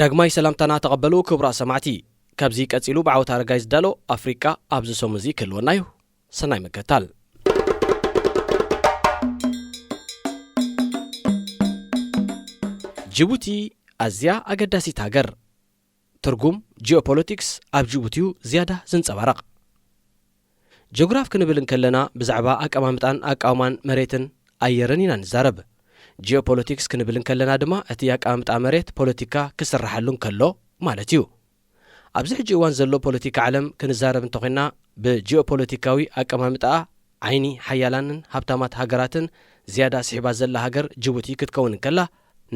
ዳግማይ ሰላምታና ተቀበሉ ክብራ ሰማዕቲ ካብዚ ቀጺሉ ብዓወት አረጋይ ዝዳሎ አፍሪካ ኣብዚ ሰሙዚ ክልወናዩ ሰናይ መከታል ጅቡቲ ኣዝያ ኣገዳሲት ሃገር ትርጉም ጂኦፖለቲክስ ኣብ ጅቡቲዩ ዝያዳ ዝንጸባረቕ ጂኦግራፍ ክንብል እንከለና ብዛዕባ ኣቀማምጣን ኣቃውማን መሬትን ኣየርን ኢና ንዛረብ ጂኦፖለቲክስ ክንብል እንከለና ድማ እቲ ኣቀማምጣ መሬት ፖለቲካ ክስራሓሉ እንከሎ ማለት እዩ ኣብዚ ሕጂ እዋን ዘሎ ፖለቲካ ዓለም ክንዛረብ እንተኾይና ብጂኦፖለቲካዊ ኣቀማምጣ ዓይኒ ሓያላንን ሃብታማት ሃገራትን ዝያዳ ስሒባ ዘላ ሃገር ጅቡቲ ክትከውን እንከላ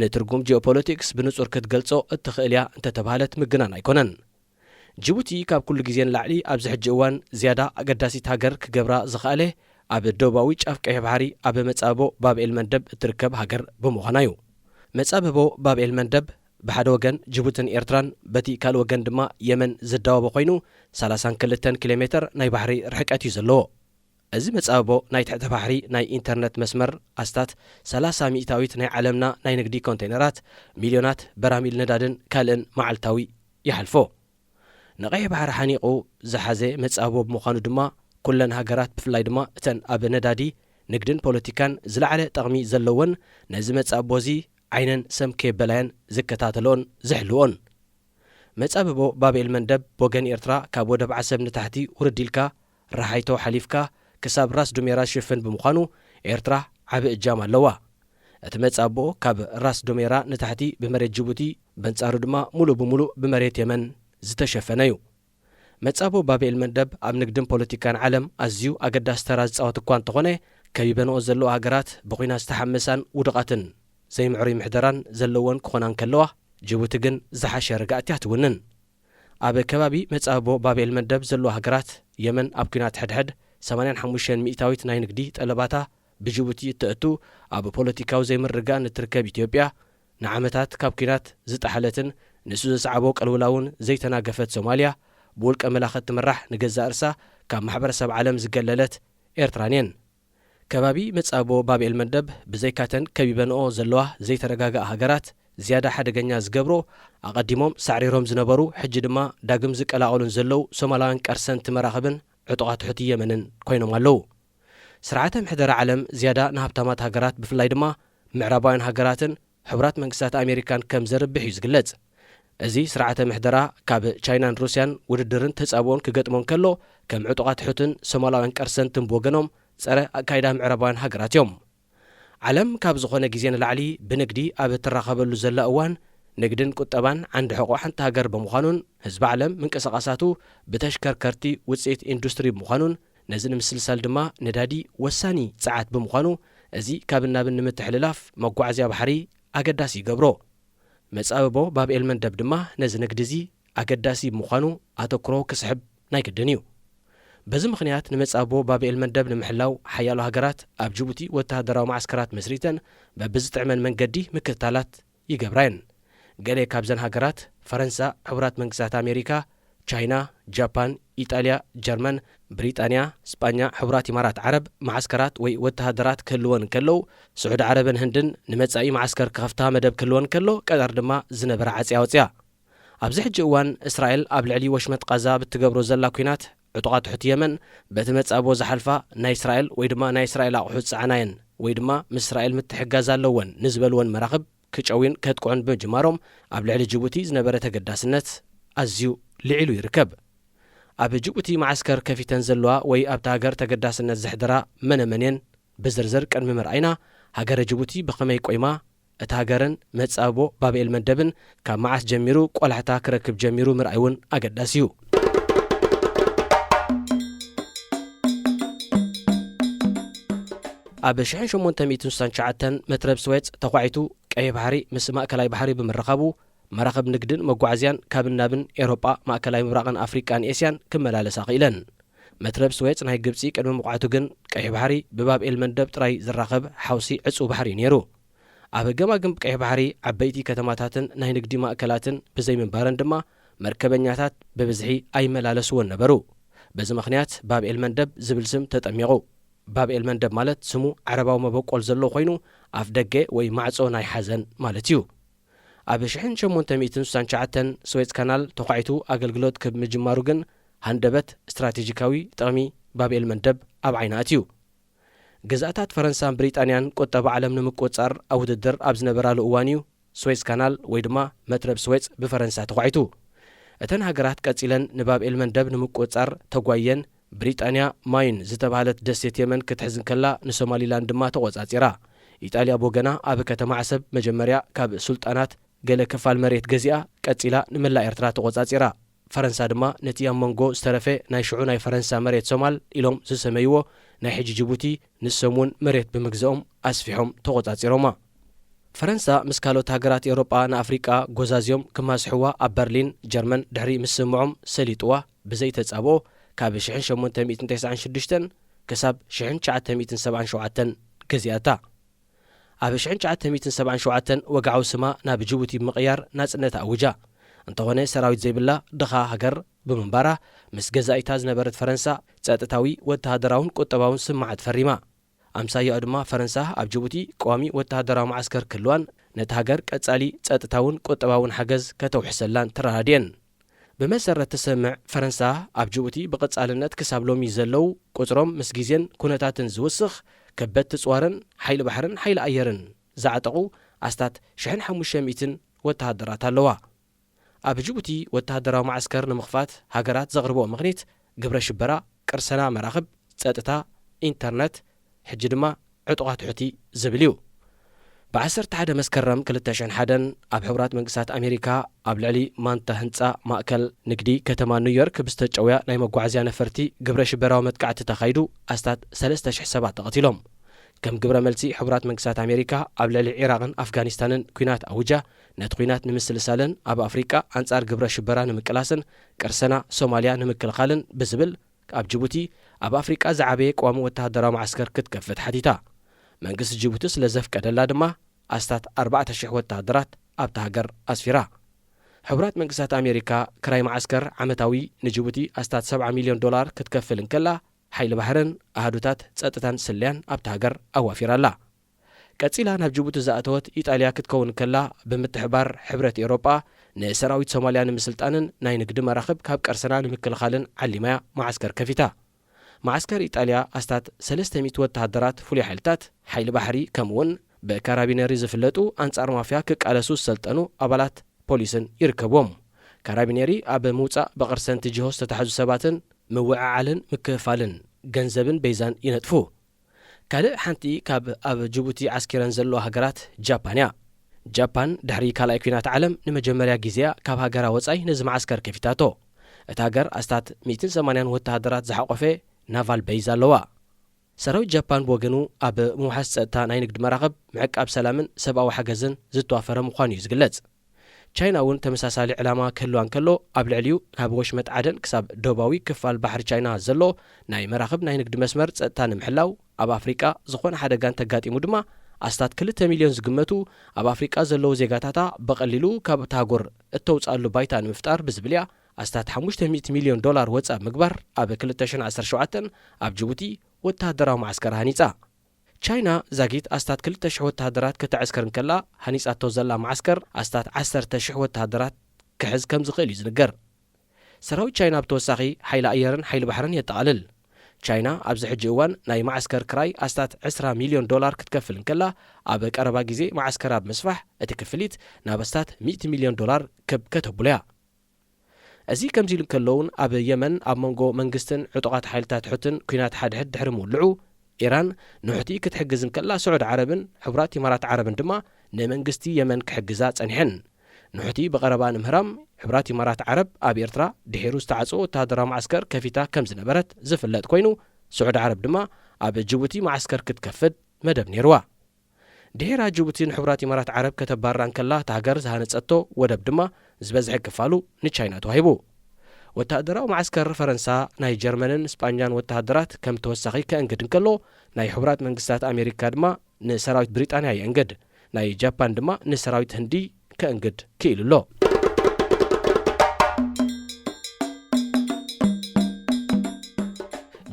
ንትርጉም ጂኦፖለቲክስ ብንጹር ክትገልጾ እትኽእል እያ እንተተባሃለት ምግናን ኣይኮነን ጅቡቲ ካብ ኩሉ ግዜ ንላዕሊ ኣብዚ ሕጂ እዋን ዝያዳ ኣገዳሲት ሃገር ክገብራ ዝኽኣለ ኣብ ደቡባዊ ጫፍ ቀይሕ ባሕሪ ኣብ መጻበቦ ባብኤል መንደብ እትርከብ ሃገር ብምዃና እዩ መጻበቦ ባብኤል መንደብ ብሓደ ወገን ጅቡትን ኤርትራን በቲ ካልእ ወገን ድማ የመን ዝዳወቦ ኮይኑ 32 ኪሎ ሜትር ናይ ባሕሪ ርሕቀት እዩ ዘለዎ እዚ መጻበቦ ናይ ትሕተ ባሕሪ ናይ ኢንተርኔት መስመር ኣስታት 30 ሚእታዊት ናይ ዓለምና ናይ ንግዲ ኮንቴይነራት ሚልዮናት በራሚል ነዳድን ካልእን መዓልታዊ ይሓልፎ ንቀይሕ ባሕሪ ሓኒቑ ዝሓዘ መጻበቦ ብምዃኑ ድማ ኩለን ሃገራት ብፍላይ ድማ እተን ኣብ ነዳዲ ንግድን ፖለቲካን ዝለዓለ ጠቕሚ ዘለወን ነዚ መጻበቦ እዚ ዓይነን ሰም ከየበላየን ዝከታተሎን ዝሕልዎን መጻበቦ ባብኤል መንደብ ወገን ኤርትራ ካብ ወደብ ዓሰብ ንታሕቲ ውርድ ኢልካ ረሓይቶ ሓሊፍካ ክሳብ ራስ ዱሜራ ዝሽፍን ብምዃኑ ኤርትራ ዓብ እጃም ኣለዋ እቲ መጻበቦ ካብ ራስ ዱሜራ ንታሕቲ ብመሬት ጅቡቲ በንጻሩ ድማ ሙሉእ ብምሉእ ብመሬት የመን ዝተሸፈነ እዩ መጻበቦ ባብኤል መንደብ ኣብ ንግድን ፖለቲካን ዓለም ኣዝዩ ኣገዳሲ ተራ ዝጻወት እኳ እንተኾነ ከቢበንኦ ዘለዎ ሃገራት ብኹናት ዝተሓመሳን ውድቓትን ዘይምዕሩይ ምሕደራን ዘለወን ክኾናን ከለዋ ጅቡቲ ግን ዝሓሸ ርጋእትያ ትውንን ኣብ ከባቢ መጻበቦ ባብኤል መንደብ ዘለዎ ሃገራት የመን ኣብ ኩናት ሕድሕድ 85 ሚእታዊት ናይ ንግዲ ጠለባታ ብጅቡቲ እትእቱ ኣብ ፖለቲካዊ ዘይምርጋእ እትርከብ ኢትዮጵያ ንዓመታት ካብ ኩናት ዝጣሓለትን ንሱ ዘሰዓቦ ቀልውላውን ዘይተናገፈት ሶማልያ ብውልቀ መላኸት ትምራሕ ንገዛእ ርሳ ካብ ማሕበረሰብ ዓለም ዝገለለት ኤርትራን እየን ከባቢ መጻበቦ ባብኤል መንደብ ብዘይካተን ከቢበንኦ ዘለዋ ዘይተረጋግአ ሃገራት ዝያዳ ሓደገኛ ዝገብሮ ኣቐዲሞም ሳዕሪሮም ዝነበሩ ሕጂ ድማ ዳግም ዝቀላቐሉን ዘለው ሶማላውያን ቀርሰንቲ መራኸብን ዕጡቓት ትሕቲ የመንን ኮይኖም ኣለዉ ስርዓተ ምሕደራ ዓለም ዝያዳ ንሃብታማት ሃገራት ብፍላይ ድማ ምዕራባውያን ሃገራትን ሕቡራት መንግስታት ኣሜሪካን ከም ዘርብሕ እዩ ዝግለጽ እዚ ስርዓተ ምሕደራ ካብ ቻይናን ሩስያን ውድድርን ተጻብኦን ክገጥሞን ከሎ ከም ዕጡቓት ትሕትን ሶማላውያን ቀርሰንትን ብወገኖም ጸረ ኣካይዳ ምዕራባውያን ሃገራት እዮም ዓለም ካብ ዝኾነ ግዜ ንላዕሊ ብንግዲ ኣብ እትራኸበሉ ዘላ እዋን ንግድን ቁጠባን ዓንዲ ሕቖ ሓንቲ ሃገር ብምዃኑን ህዝቢ ዓለም ምንቅስቓሳቱ ብተሽከርከርቲ ውፅኢት ኢንዱስትሪ ብምዃኑን ነዚ ንምስልሳል ድማ ነዳዲ ወሳኒ ፀዓት ብምዃኑ እዚ ካብ ናብን ንምትሕልላፍ መጓዓዝያ ባሕሪ ኣገዳሲ ይገብሮ መጻበቦ ባብኤል መንደብ ድማ ነዚ ንግዲ እዚ ኣገዳሲ ብምዃኑ ኣተኩሮ ክስሕብ ናይ ግድን እዩ በዚ ምኽንያት ንመጻበቦ ባብኤል መንደብ ንምሕላው ሓያሎ ሃገራት ኣብ ጅቡቲ ወተሃደራዊ ማዕስከራት መስሪተን በብዝጥዕመን መንገዲ ምክትታላት ይገብራየን ገሌ ካብዘን ሃገራት ፈረንሳ ሕቡራት መንግስታት ኣሜሪካ ቻይና ጃፓን ኢጣልያ ጀርመን ብሪጣንያ ስጳኛ ሕቡራት ኢማራት ዓረብ ማዓስከራት ወይ ወተሃደራት ክህልወን እንከለው ስዑድ ዓረብን ህንድን ንመጻኢ ማዓስከር ክኸፍታ መደብ ክህልወን ከሎ ቀጠር ድማ ዝነበረ ዓጽያ ወፅያ ኣብዚ ሕጂ እዋን እስራኤል ኣብ ልዕሊ ወሽመጥ ቃዛ ብትገብሮ ዘላ ኩናት ዕጡቓት ትሕቲ የመን በቲ መጻበቦ ዝሓልፋ ናይ እስራኤል ወይ ድማ ናይ እስራኤል ኣቑሑት ጸዓናየን ወይ ድማ ምስ እስራኤል ምትሕጋዝ ኣለወን ንዝበልወን መራኽብ ክጨዊን ከጥቅዑን ብምጅማሮም ኣብ ልዕሊ ጅቡቲ ዝነበረ ተገዳስነት ኣዝዩ ልዒሉ ይርከብ ኣብ ጅቡቲ ማዓስከር ከፊተን ዘለዋ ወይ ኣብቲ ሃገር ተገዳስነት ዘሕደራ መነመንየን ብዝርዝር ቅድሚ ምርኣይና ሃገረ ጅቡቲ ብኸመይ ቆይማ እቲ ሃገርን መጻበቦ ባብኤል መንደብን ካብ መዓስ ጀሚሩ ቆላሕታ ክረክብ ጀሚሩ ምርኣይ እውን ኣገዳሲ እዩ ኣብ 1869 መትረብ ስዌጽ ተኳዒቱ ቀይሕ ባሕሪ ምስ ማእከላይ ባሕሪ ብምርኻቡ መራኸብ ንግድን መጓዓዝያን ካብ ናብን ኤሮጳ ማእከላይ ምብራቕን ኣፍሪቃን ኤስያን ክመላለሳ ኽኢለን መትረብ ስዌጽ ናይ ግብፂ ቅድሚ ምቑዓቱ ግን ቀይሕ ባሕሪ ብባብኤል መንደብ ጥራይ ዝራኸብ ሓውሲ ዕፁ ባሕሪ ነይሩ ኣብ ገማግም ቀይሕ ባሕሪ ዓበይቲ ከተማታትን ናይ ንግዲ ማእከላትን ብዘይምንባረን ድማ መርከበኛታት ብብዝሒ ኣይመላለስዎን ነበሩ በዚ ምኽንያት ባብኤል መንደብ ዝብል ስም ተጠሚቑ ባብኤል መንደብ ማለት ስሙ ዓረባዊ መበቆል ዘሎ ኮይኑ ኣፍ ደገ ወይ ማዕጾ ናይ ሓዘን ማለት እዩ ኣብ 1869 ስዌዝ ካናል ተቋዒቱ ኣገልግሎት ከምጅማሩ ግን ሃንደበት ስትራቴጂካዊ ጥቕሚ ባብኤል መንደብ ኣብ ዓይና ኣትዩ። ገዛእታት ፈረንሳን ብሪጣንያን ቁጠባ ዓለም ንምቁፅጻር ኣብ ውድድር ኣብ ዝነበራሉ እዋን እዩ ስዌዝ ካናል ወይ ድማ መትረብ ስዌዝ ብፈረንሳ ተቋዒቱ። እተን ሃገራት ቀጺለን ንባብኤል መንደብ ንምቁፅጻር ተጓየን። ብሪጣንያ ማይን ዝተባሃለት ደሴት የመን ክትሕዝን ከላ ንሶማሊላንድ ድማ ተቆጻጺራ። ኢጣልያ ቦገና ኣብ ከተማ ዓሰብ መጀመርያ ካብ ሱልጣናት ገለ ክፋል መሬት ገዚኣ ቀጺላ ንምላእ ኤርትራ ተቆጻጺራ። ፈረንሳ ድማ ነቲ ኣብ መንጎ ዝተረፈ ናይ ሽዑ ናይ ፈረንሳ መሬት ሶማል ኢሎም ዝሰመይዎ ናይ ሕጂ ጅቡቲ ንሰሙን መሬት ብምግዝኦም ኣስፊሖም ተቆጻጺሮማ። ፈረንሳ ምስ ካልኦት ሃገራት ኤውሮጳ ንኣፍሪቃ ጎዛዝዮም ክማስሕዋ ኣብ በርሊን ጀርመን ድሕሪ ምስ ስምዖም ሰሊጥዋ ብዘይተጻብኦ ካብ 1896 ክሳብ 1977 ገዚኣታ። ኣብ 1977 ወግዓዊ ስማ ናብ ጅቡቲ ብምቕያር ናጽነት ኣውጃ እንተኾነ ሰራዊት ዘይብላ ድኻ ሃገር ብምንባራ ምስ ገዛኢታ ዝነበረት ፈረንሳ ጸጥታዊ ወተሃደራውን ቁጠባውን ስምዓት ፈሪማ። ኣምሳያኡ ድማ ፈረንሳ ኣብ ጅቡቲ ቋሚ ወተሃደራዊ ማዓስከር ክህልዋን ነቲ ሃገር ቀጻሊ ጸጥታውን ቁጠባውን ሓገዝ ከተውሕሰላን ተራድየን። ብመሰረት ተሰምዕ ፈረንሳ ኣብ ጅቡቲ ብቐጻልነት ክሳብ ሎሚ ዘለዉ ቁጽሮም ምስ ግዜን ኩነታትን ዝውስኽ ከበድቲ ጽዋርን ሓይሊ ባሕርን ሓይሊ ኣየርን ዝዓጠቑ ኣስታት 1500 ወተሃደራት ኣለዋ። ኣብ ጅቡቲ ወተሃደራዊ ማዓስከር ንምኽፋት ሃገራት ዘቕርቦ ምኽኒት ግብረ ሽበራ፣ ቅርሰና መራኽብ፣ ጸጥታ፣ ኢንተርነት ሕጂ ድማ ዕጡቓት ሕቲ ዝብል እዩ። ብ11 መስከረም 2001 ኣብ ሕቡራት መንግስታት ኣሜሪካ ኣብ ልዕሊ ማንታ ህንፃ ማእከል ንግዲ ከተማ ኒውዮርክ ብዝተጨውያ ናይ መጓዓዝያ ነፈርቲ ግብረ ሽበራዊ መጥቃዕቲ ተኻይዱ ኣስታት 3,000 ሰባት ተቐቲሎም። ከም ግብረ መልሲ ሕቡራት መንግስታት ኣሜሪካ ኣብ ልዕሊ ኢራቅን ኣፍጋኒስታንን ኩናት ኣውጃ ነቲ ኩናት ንምስልሳልን ኣብ ኣፍሪቃ ኣንጻር ግብረ ሽበራ ንምቅላስን ቅርሰና ሶማልያ ንምክልኻልን ብዝብል ኣብ ጅቡቲ ኣብ ኣፍሪቃ ዝዓበየ ቋሚ ወተሃደራዊ ማዓስከር ክትከፍት ሓቲታ። መንግስቲ ጅቡቲ ስለ ዘፍቀደላ ድማ ኣስታት 4,000 ወተሃደራት ኣብታ ሃገር ኣስፊራ። ሕቡራት መንግስታት ኣሜሪካ ክራይ ማዓስከር ዓመታዊ ንጅቡቲ ኣስታት $70 ሚልዮን ክትከፍል እንከላ ሓይሊ ባሕርን ኣሃዱታት ጸጥታን ስልያን ኣብታ ሃገር ኣዋፊራላ። ቀጺላ ናብ ጅቡቲ ዝኣተወት ኢጣልያ ክትከውን ከላ ብምትሕባር ሕብረት ኤውሮጳ ንሰራዊት ሶማልያ ንምስልጣንን ናይ ንግዲ መራኽብ ካብ ቀርሰና ንምክልኻልን ዓሊማያ ማዓስከር ከፊታ። ማዓስከር ኢጣልያ ኣስታት 300 ወተሃደራት ፍሉይ ሓይልታት ሓይሊ ባሕሪ ከምኡውን ብካራቢነሪ ዝፍለጡ ኣንጻር ማፍያ ክቃለሱ ዝሰልጠኑ ኣባላት ፖሊስን ይርከብዎም። ካራቢነሪ ኣብ ምውፃእ በቐርሰንቲ ጅሆ ዝተታሕዙ ሰባትን ምውዕዓልን ምክፍፋልን ገንዘብን ቤዛን ይነጥፉ። ካልእ ሓንቲ ካብ ኣብ ጅቡቲ ዓስኪረን ዘለዋ ሃገራት ጃፓን እያ። ጃፓን ድሕሪ ካልኣይ ኩናት ዓለም ንመጀመርያ ግዜያ ካብ ሃገራ ወጻይ ነዚ ማዓስከር ከፊታቶ። እቲ ሃገር ኣስታት 180 ወተሃደራት ዝሓቖፈ ናቫል ቤይዝ ኣለዋ። ሰራዊት ጃፓን ብወገኑ ኣብ ምውሓስ ጸጥታ ናይ ንግዲ መራኸብ ምዕቃብ ሰላምን ሰብኣዊ ሓገዝን ዝተዋፈረ ምዃኑ እዩ ዝግለጽ። ቻይና እውን ተመሳሳሊ ዕላማ ክህልዋ እንከሎ ኣብ ልዕሊኡ ካብ ወሽመጥ ዓደን ክሳብ ደቡባዊ ክፋል ባሕሪ ቻይና ዘሎ ናይ መራኽብ ናይ ንግዲ መስመር ጸጥታ ንምሕላው ኣብ ኣፍሪቃ ዝኾነ ሓደጋን ተጋጢሙ ድማ ኣስታት 2 ሚልዮን ዝግመቱ ኣብ ኣፍሪቃ ዘለዉ ዜጋታታ በቐሊሉ ካብ ታጎር እተውፃሉ ባይታ ንምፍጣር ብዝብል እያ ኣስታት $500 ሚልዮን ወጻእ ምግባር ኣብ 2017 ኣብ ጅቡቲ ወተሃደራዊ ማዓስከር ሃኒጻ። ቻይና ዛጊት ኣስታት 2,000 ወተሃደራት ከተዕስከር እንከላ ሃኒጻቶ ዘላ ማዓስከር ኣስታት 10,000 ወተሃደራት ክሕዝ ከም ዝኽእል እዩ ዝንገር። ሰራዊት ቻይና ብተወሳኺ ሓይሊ ኣየርን ሓይሊ ባሕርን የጠቓልል። ቻይና ኣብዚ ሕጂ እዋን ናይ ማዓስከር ክራይ ኣስታት $20 ሚልዮን ክትከፍል እንከላ ኣብ ቀረባ ግዜ ማዓስከራ ብምስፋሕ እቲ ክፍሊት ናብ ኣስታት $100 ሚልዮን ከተብሎ እያ። እዚ ከምዚ ኢሉ እንከለውን ኣብ የመን ኣብ መንጎ መንግስትን ዕጡቓት ሓይልታት ሕትን ኩናት ሓድሕድ ድሕሪ ምውልዑ ኢራን ንሕቲ ክትሕግዝ እንከላ ስዑድ ዓረብን ሕቡራት ኢማራት ዓረብን ድማ ንመንግስቲ የመን ክሕግዛ ጸኒሐን። ንሕቲ ብቐረባ ንምህራም ሕቡራት ኢማራት ዓረብ ኣብ ኤርትራ ድሒሩ ዝተዓጽኦ ወተሃደራዊ ማዓስከር ከፊታ ከም ዝነበረት ዝፍለጥ ኮይኑ ስዑድ ዓረብ ድማ ኣብ ጅቡቲ ማዓስከር ክትከፍት መደብ ነይርዋ። ድሒራ ጅቡቲን ሕቡራት ኢማራት ዓረብ ከተባራ እንከላ ታሃገር ዝሃነጸቶ ወደብ ድማ ዝበዝሐ ክፋሉ ንቻይና ተዋሂቡ። ወተሃደራዊ ማዓስከር ፈረንሳ ናይ ጀርመንን ስጳኛን ወተሃደራት ከም ተወሳኺ ከእንግድ እንከሎ ናይ ሕቡራት መንግስታት ኣሜሪካ ድማ ንሰራዊት ብሪጣንያ የእንግድ፣ ናይ ጃፓን ድማ ንሰራዊት ህንዲ ከእንግድ ክኢሉሎ።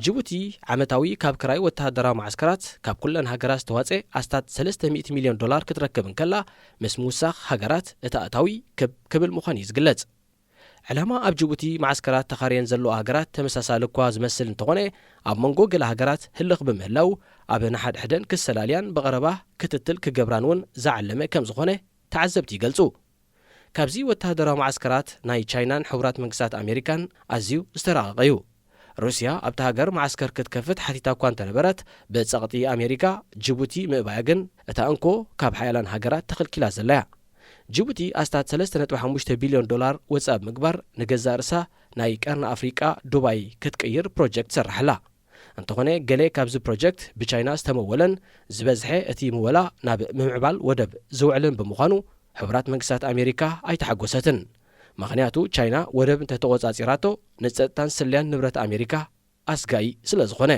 ጅቡቲ ዓመታዊ ካብ ክራይ ወተሃደራዊ ማዕስከራት ካብ ኩለን ሃገራት ዝተዋፀ ኣስታት $300 ሚልዮን ክትረክብ እንከላ ምስ ምውሳኽ ሃገራት እቲ ኣታዊ ክብል ምዃኑ እዩ ዝግለጽ። ዕላማ ኣብ ጅቡቲ ማዕስከራት ተኻርየን ዘለዎ ሃገራት ተመሳሳሊ እኳ ዝመስል እንተኾነ ኣብ መንጎ ገለ ሃገራት ህልኽ ብምህላው ኣብ ንሓድሕደን ክሰላልያን በቐረባ ክትትል ክገብራን እውን ዝዓለመ ከም ዝኾነ ተዓዘብቲ ይገልጹ። ካብዚ ወተሃደራዊ ማዕስከራት ናይ ቻይናን ሕቡራት መንግስታት ኣሜሪካን ኣዝዩ ዝተራቐቐ እዩ። ሩስያ ኣብቲ ሃገር ማዕስከር ክትከፍት ሓቲታ እኳ እንተነበረት ብጸቕጢ ኣሜሪካ ጅቡቲ ምእባያ ግን እታ እንኮ ካብ ሓያላን ሃገራት ተኸልኪላ ዘለያ። ጅቡቲ ኣስታት $3.5 ቢልዮን ወጻእ ምግባር ንገዛ ርሳ ናይ ቀርኒ ኣፍሪቃ ዱባይ ክትቅይር ፕሮጀክት ሰርሐላ። እንተኾነ ገሌ ካብዚ ፕሮጀክት ብቻይና ዝተመወለን ዝበዝሐ እቲ ምወላ ናብ ምምዕባል ወደብ ዝውዕልን ብምዃኑ ሕቡራት መንግስታት ኣሜሪካ ኣይተሓጐሰትን። ምኽንያቱ ቻይና ወደብ እንተተቖጻጺራቶ ንጸጥታን ስልያን ንብረት ኣሜሪካ ኣስጋይ ስለ ዝኾነ።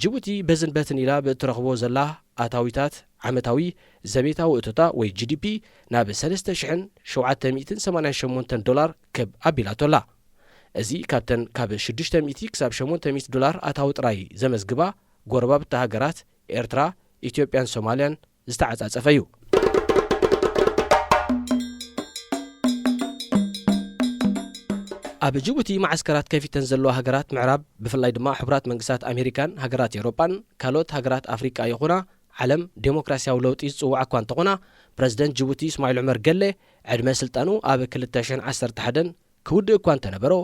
ጅቡቲ በዝንበትን ኢላ ብእትረኽቦ ዘላ ኣታዊታት ዓመታዊ ዘቤታዊ እቶታ ወይ GDP ናብ $3,788 ክብ ኣቢላቶላ። እዚ ካብተን ካብ $600 ክሳብ $800 ኣታዊ ጥራይ ዘመዝግባ ጎረባብቲ ሃገራት ኤርትራ፣ ኢትዮጵያን ሶማልያን ዝተዓጻጸፈ እዩ። ኣብ ጅቡቲ ማዕስከራት ከፊተን ዘለዋ ሃገራት ምዕራብ ብፍላይ ድማ ሕቡራት መንግስታት ኣሜሪካን ሃገራት ኤውሮጳን ካልኦት ሃገራት ኣፍሪቃ ይኹና ዓለም ዴሞክራሲያዊ ለውጢ ዝጽዋዕ እኳ እንተኾና ፕረዚደንት ጅቡቲ እስማኤል ዑመር ገሌ ዕድመ ስልጣኑ ኣብ 2011 ክውድእ እኳ እንተነበሮ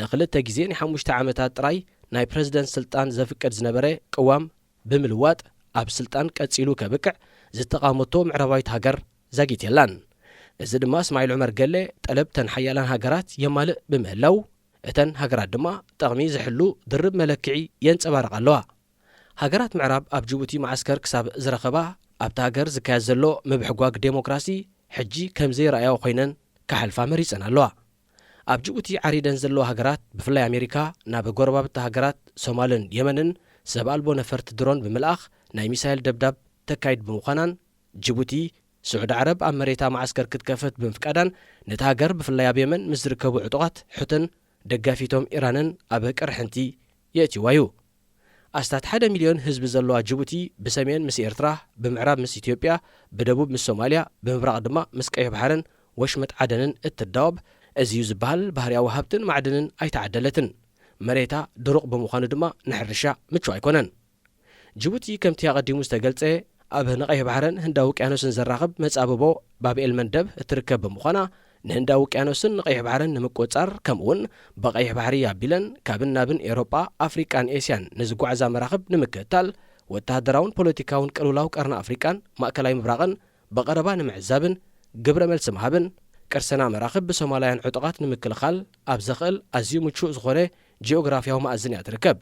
ንክልተ ግዜ ን5 ዓመታት ጥራይ ናይ ፕረዚደንት ስልጣን ዘፍቅድ ዝነበረ ቅዋም ብምልዋጥ ኣብ ስልጣን ቀጺሉ ከብቅዕ ዝተቃወመቶ ምዕራባዊት ሃገር ዛጊት የላን። እዚ ድማ እስማኤል ዑመር ገሌ ጠለብተን ሓያላን ሃገራት የማልእ ብምህላው እተን ሃገራት ድማ ጠቕሚ ዝሕሉ ድርብ መለክዒ የንጸባርቕ ኣለዋ። ሃገራት ምዕራብ ኣብ ጅቡቲ ማዕስከር ክሳብ ዝረኸባ ኣብቲ ሃገር ዝካየድ ዘሎ ምብሕጓግ ዴሞክራሲ ሕጂ ከም ዘይረኣያ ኮይነን ካሕልፋ መሪፀን ኣለዋ። ኣብ ጅቡቲ ዓሪደን ዘለዋ ሃገራት ብፍላይ ኣሜሪካ ናብ ጎረባብቲ ሃገራት ሶማልን የመንን ሰብ ኣልቦ ነፈርቲ ድሮን ብምልኣኽ ናይ ሚሳይል ደብዳብ ተካይድ ብምዃናን ጅቡቲ ስዑድ ዓረብ ኣብ መሬታ ማዕስከር ክትከፍት ብምፍቃዳን ነቲ ሃገር ብፍላይ ኣብ የመን ምስ ዝርከቡ ዕጡቓት ሕትን ደጋፊቶም ኢራንን ኣብ ቅርሕንቲ የእትይዋዩ። ኣስታት 1 ሚልዮን ህዝቢ ዘለዋ ጅቡቲ ብሰሜን ምስ ኤርትራ፣ ብምዕራብ ምስ ኢትዮጵያ፣ ብደቡብ ምስ ሶማልያ፣ ብምብራቕ ድማ ምስ ቀይሕ ባሕርን ወሽመጥ ዓደንን እትዳወብ እዚዩ ዝበሃል ባህርያዊ ሃብትን ማዕድንን ኣይተዓደለትን። መሬታ ድሩቕ ብምዃኑ ድማ ንሕርሻ ምቹ ኣይኮነን። ጅቡቲ ከምቲ ኣቐዲሙ ዝተገልጸ ኣብ ንቀይሕ ባሕርን ህንዳዊ ውቅያኖስን ዘራኽብ መጻብቦ ባብኤል መንደብ እትርከብ ብምዃና ንህንዳዊ ውቅያኖስን ንቀይሕ ባሕርን ንምቆጻር ከምኡውን ብቀይሕ ባሕሪ ኣቢለን ካብን ናብን ኤውሮጳ፣ ኣፍሪቃን ኤስያን ንዝጓዓዛ መራኽብ ንምክትታል ወተሃደራውን ፖለቲካውን ቅልውላው ቀርኒ ኣፍሪቃን ማእከላዊ ምብራቕን በቐረባ ንምዕዛብን ግብረ መልሲ ምሃብን ቅርስና መራኽብ ብሶማልያን ዕጡቓት ንምክልኻል ኣብ ዘኽእል ኣዝዩ ምቹእ ዝኾነ ጂኦግራፊያዊ ማእዝን እያ ትርከብ።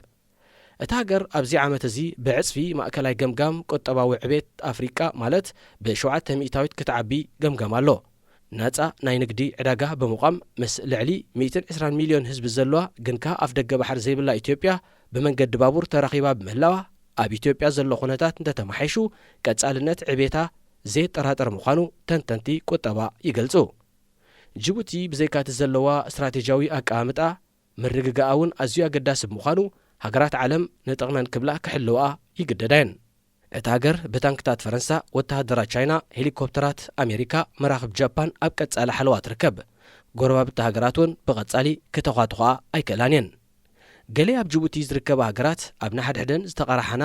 እቲ ሃገር ኣብዚ ዓመት እዚ ብዕጽፊ ማእከላይ ገምጋም ቁጠባዊ ዕቤት ኣፍሪቃ ማለት ብ700 ክትዓቢ ገምጋም ኣሎ። ነጻ ናይ ንግዲ ዕዳጋ ብምቋም ምስ ልዕሊ 120 ሚልዮን ህዝቢ ዘለዋ ግንካ ኣፍ ደገ ባሕሪ ዘይብላ ኢትዮጵያ ብመንገዲ ባቡር ተራኺባ ብምህላዋ ኣብ ኢትዮጵያ ዘሎ ኩነታት እንተተማሓይሹ ቀጻልነት ዕቤታ ዘየጠራጠር ምዃኑ ተንተንቲ ቁጠባ ይገልጹ። ጅቡቲ ብዘይካቲ ዘለዋ እስትራቴጂያዊ ኣቀማምጣ ምርግጋእውን ኣዝዩ ኣገዳሲ ብምዃኑ ሃገራት ዓለም ንጥቕመን ክብላ ክሕልዋ ይግደዳየን። እቲ ሃገር ብታንክታት ፈረንሳ፣ ወተሃደራት ቻይና፣ ሄሊኮፕተራት ኣሜሪካ፣ መራኽብ ጃፓን ኣብ ቀጻሊ ሓለዋ ትርከብ። ጎረባብቲ ሃገራት እውን ብቐጻሊ ክተኻትኻ ኣይከኣላን እየን። ገሌ ኣብ ጅቡቲ ዝርከባ ሃገራት ኣብ ናሓድሕደን ዝተቐራሓና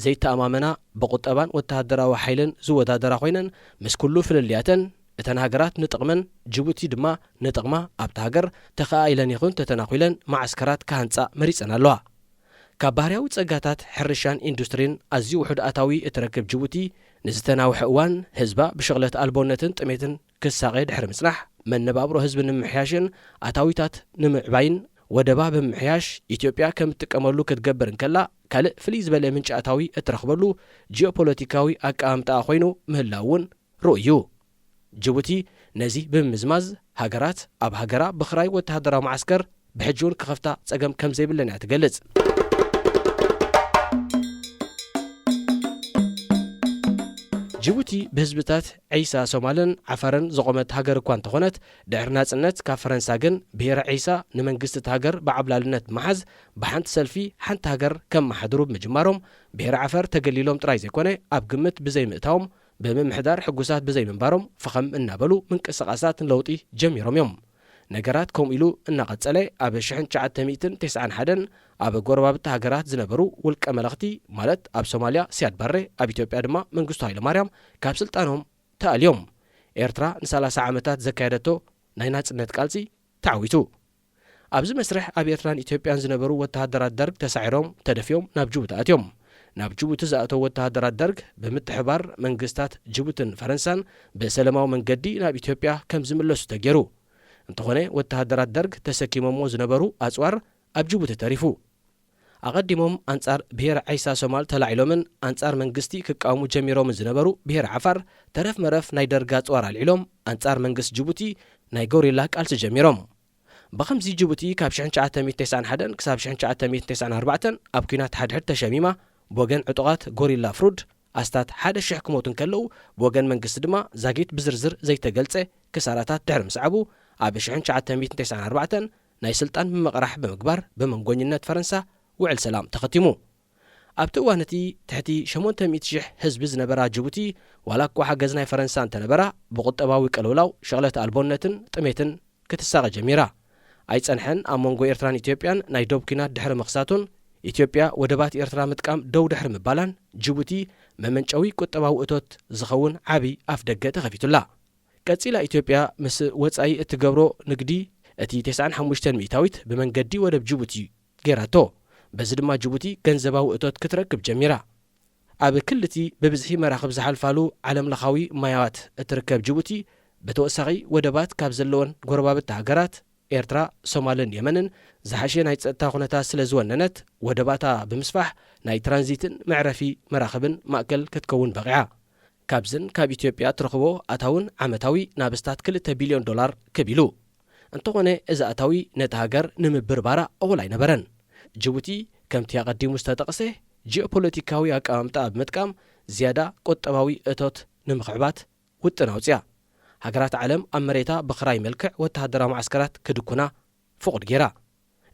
ዘይተኣማመና ብቁጠባን ወተሃደራዊ ሓይልን ዝወዳደራ ኮይነን ምስ ኩሉ ፍልልያተን እተን ሃገራት ንጥቕመን ጅቡቲ ድማ ንጥቕማ ኣብቲ ሃገር ተኸኣኢለን ይኹን ተተናኺለን ማዓስከራት ካህንጻእ መሪፀን ኣለዋ። ካብ ባህርያዊ ጸጋታት ሕርሻን ኢንዱስትሪን ኣዝዩ ውሑድ ኣታዊ እትረክብ ጅቡቲ ንዝተናውሐ እዋን ህዝባ ብሽቕለት ኣልቦነትን ጥሜትን ክሳቐ ድሕሪ ምጽናሕ መነባብሮ ህዝቢ ንምሕያሽን ኣታዊታት ንምዕባይን ወደባ ብምሕያሽ ኢትዮጵያ ከም እትጥቀመሉ ክትገብር እንከላ ካልእ ፍልይ ዝበለ ምንጪ ኣታዊ እትረኽበሉ ጂኦፖለቲካዊ ኣቀማምጣ ኮይኑ ምህላው እውን ርኡዩ። ጅቡቲ ነዚ ብምዝማዝ ሃገራት ኣብ ሃገራ ብኽራይ ወተሃደራዊ ማዓስከር ብሕጂ እውን ክኸፍታ ጸገም ከም ዘይብለን እያ ትገልጽ። ጅቡቲ በህዝብታት ዒሳ ሶማልን ዓፋርን ዘቆመት ሃገር እኳ እንተኾነት ድሕሪ ናጽነት ካብ ፈረንሳ ግን ብሔረ ዒሳ ንመንግስቲ ሃገር ብዓብላልነት መሓዝ ብሓንቲ ሰልፊ ሓንቲ ሃገር ከም መሓድሩ ብምጅማሮም ብሔረ ዓፋር ተገሊሎም ጥራይ ዘይኮነ ኣብ ግምት ብዘይምእታዎም ብምምሕዳር ሕጉሳት ብዘይምንባሮም ፍኸም እናበሉ ምንቅስቓሳት ለውጢ ጀሚሮም እዮም። ነገራት ከምኡ ኢሉ እናቐጸለ ኣብ 1991 ኣብ ጎረባብቲ ሃገራት ዝነበሩ ውልቀ መለኽቲ ማለት ኣብ ሶማልያ ሲያድ ባሬ ኣብ ኢትዮጵያ ድማ መንግስቱ ሃይለማርያም ካብ ስልጣኖም ተኣልዮም ኤርትራ ን30 ዓመታት ዘካየደቶ ናይ ናጽነት ቃልሲ ተዓዊቱ ኣብዚ መስርሕ ኣብ ኤርትራን ኢትዮጵያን ዝነበሩ ወተሃደራት ደርግ ተሳዒሮም ተደፊዮም ናብ ጅቡቲ ኣትዮም። ናብ ጅቡቲ ዝኣተው ወተሃደራት ደርግ ብምትሕባር መንግስታት ጅቡትን ፈረንሳን ብሰላማዊ መንገዲ ናብ ኢትዮጵያ ከም ዝምለሱ ተገይሩ እንተኾነ ወተሃደራት ደርግ ተሰኪሞሞ ዝነበሩ ኣጽዋር ኣብ ጅቡቲ ተሪፉ ኣቐዲሞም አንጻር ብሔረ ዒሳ ሶማል ተላዒሎምን አንጻር መንግስቲ ክቃወሙ ጀሚሮምን ዝነበሩ ብሔረ ዓፋር ተረፍ መረፍ ናይ ደርጋ ኣጽዋር ኣልዒሎም አንጻር መንግስቲ ጅቡቲ ናይ ጎሪላ ቃልሲ ጀሚሮም። ብኸምዚ ጅቡቲ ካብ 1991 ክሳብ 1994 ኣብ ኩናት ሓድሕድ ተሸሚማ ብወገን ዕጡቓት ጎሪላ ፍሩድ ኣስታት 1,000 ክሞቱ ከለዉ ብወገን መንግስቲ ድማ ዛጊት ብዝርዝር ዘይተገልጸ ክሳራታት ድሕሪ ምስዓቡ ኣብ 1994 ናይ ስልጣን ብምቕራሕ ብምግባር ብመንጎኝነት ፈረንሳ ውዕል ሰላም ተኸቲሙ። ኣብቲ እዋን እቲ ትሕቲ 800,000 ህዝቢ ዝነበራ ጅቡቲ ዋላ እኳ ሓገዝ ናይ ፈረንሳ እንተነበራ ብቁጠባዊ ቅልውላው ሸቕለት ኣልቦነትን ጥሜትን ክትሳቐ ጀሚራ ኣይጸንሐን። ኣብ መንጎ ኤርትራን ኢትዮጵያን ናይ ደቡብ ኩናት ድሕሪ ምኽሳቱን ኢትዮጵያ ወደባት ኤርትራ ምጥቃም ደው ድሕሪ ምባላን ጅቡቲ መመንጨዊ ቁጠባዊ እቶት ዝኸውን ዓብዪ ኣፍ ደገ ተኸፊቱላ። ቀጺላ ኢትዮጵያ ምስ ወጻኢ እትገብሮ ንግዲ እቲ 95 ሚእታዊት ብመንገዲ ወደብ ጅቡቲ ገይራቶ። በዚ ድማ ጅቡቲ ገንዘባዊ እቶት ክትረክብ ጀሚራ። ኣብ ክልቲ ብብዝሒ መራኽብ ዝሓልፋሉ ዓለምለኻዊ ማያዋት እትርከብ ጅቡቲ ብተወሳኺ ወደባት ካብ ዘለወን ጎረባብቲ ሃገራት ኤርትራ፣ ሶማልን የመንን ዝሓሸ ናይ ጸጥታ ኩነታት ስለ ዝወነነት ወደባታ ብምስፋሕ ናይ ትራንዚትን መዕረፊ መራኽብን ማእከል ክትከውን በቂዓ። ካብዝን ካብ ኢትዮጵያ ትረኽቦ ኣታውን ዓመታዊ ናብ እስታት $2 ቢልዮን ከቢሉ እንተኾነ እዚ ኣታዊ ነቲ ሃገር ንምብርባራ እኹል ኣይነበረን። ጅቡቲ ከምቲ ኣቐዲሙ ዝተጠቕሰ ጂኦፖለቲካዊ ኣቀማምጣ ብምጥቃም ዝያዳ ቁጠባዊ እቶት ንምኽዕባት ውጥን ኣውፅያ። ሃገራት ዓለም ኣብ መሬታ ብኽራይ መልክዕ ወተሃደራዊ ማዓስከራት ክድኩና ፍቑድ ገይራ።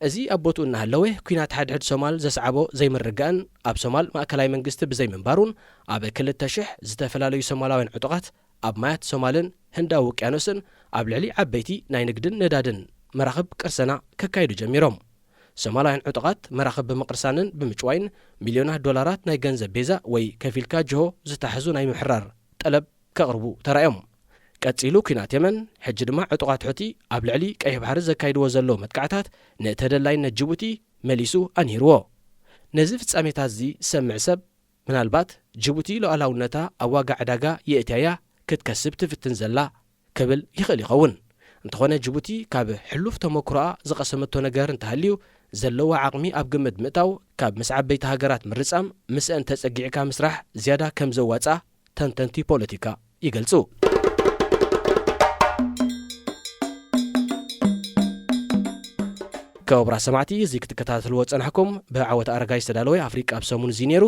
እዚ ኣብ ቦትኡ እናሃለወ ኩናት ሓድሕድ ሶማል ዘስዓቦ ዘይምርጋእን ኣብ ሶማል ማእከላዊ መንግስቲ ብዘይምንባሩን ኣብ 2,000 ዝተፈላለዩ ሶማላውያን ዕጡቓት ኣብ ማያት ሶማልን ህንዳዊ ውቅያኖስን ኣብ ልዕሊ ዓበይቲ ናይ ንግድን ነዳድን መራኽብ ቅርሰና ከካይዱ ጀሚሮም። ሶማላውያን ዕጡቓት መራኽብ ብምቕርሳንን ብምጭዋይን ሚልዮናት $ላት ናይ ገንዘብ ቤዛ ወይ ከፊልካ ጅሆ ዝተሓዙ ናይ ምሕራር ጠለብ ከቕርቡ ተራዮም። ቀጺሉ ኩናት የመን ሕጂ ድማ ዕጡቓት ሕቲ ኣብ ልዕሊ ቀይሕ ባሕሪ ዘካይድዎ ዘሎ መጥቃዕታት ንተደላይነት ጅቡቲ መሊሱ ኣንሂርዎ። ነዚ ፍጻሜታት እዚ ዝሰምዕ ሰብ ምናልባት ጅቡቲ ሉዓላውነታ ኣብ ዋጋ ዕዳጋ የእትያያ ክትከስብ ትፍትን ዘላ ክብል ይኽእል ይኸውን። እንተኾነ ጅቡቲ ካብ ሕሉፍ ተመክሮኣ ዝቐሰመቶ ነገር እንተሃልዩ ዘለዋ ዓቕሚ ኣብ ግምት ምእታው ካብ ምስ ዓበይቲ ሃገራት ምርጻም ምስአን ተጸጊዕካ ምስራሕ ዝያዳ ከም ዘዋጻ ተንተንቲ ፖለቲካ ይገልጹ። كبرى سمعتي زي كتكتاتلو ጸናሕኩም ብዓወት ኣረጋይ ዝተዳለወ ኣፍሪቃ ኣብ ሰሙን እዚ ነይሩ።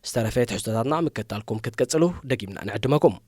ዝተረፈት ሕዝቶታትና ምክትታልኩም ክትቀጽሉ ደጊምና ንዕድመኩም።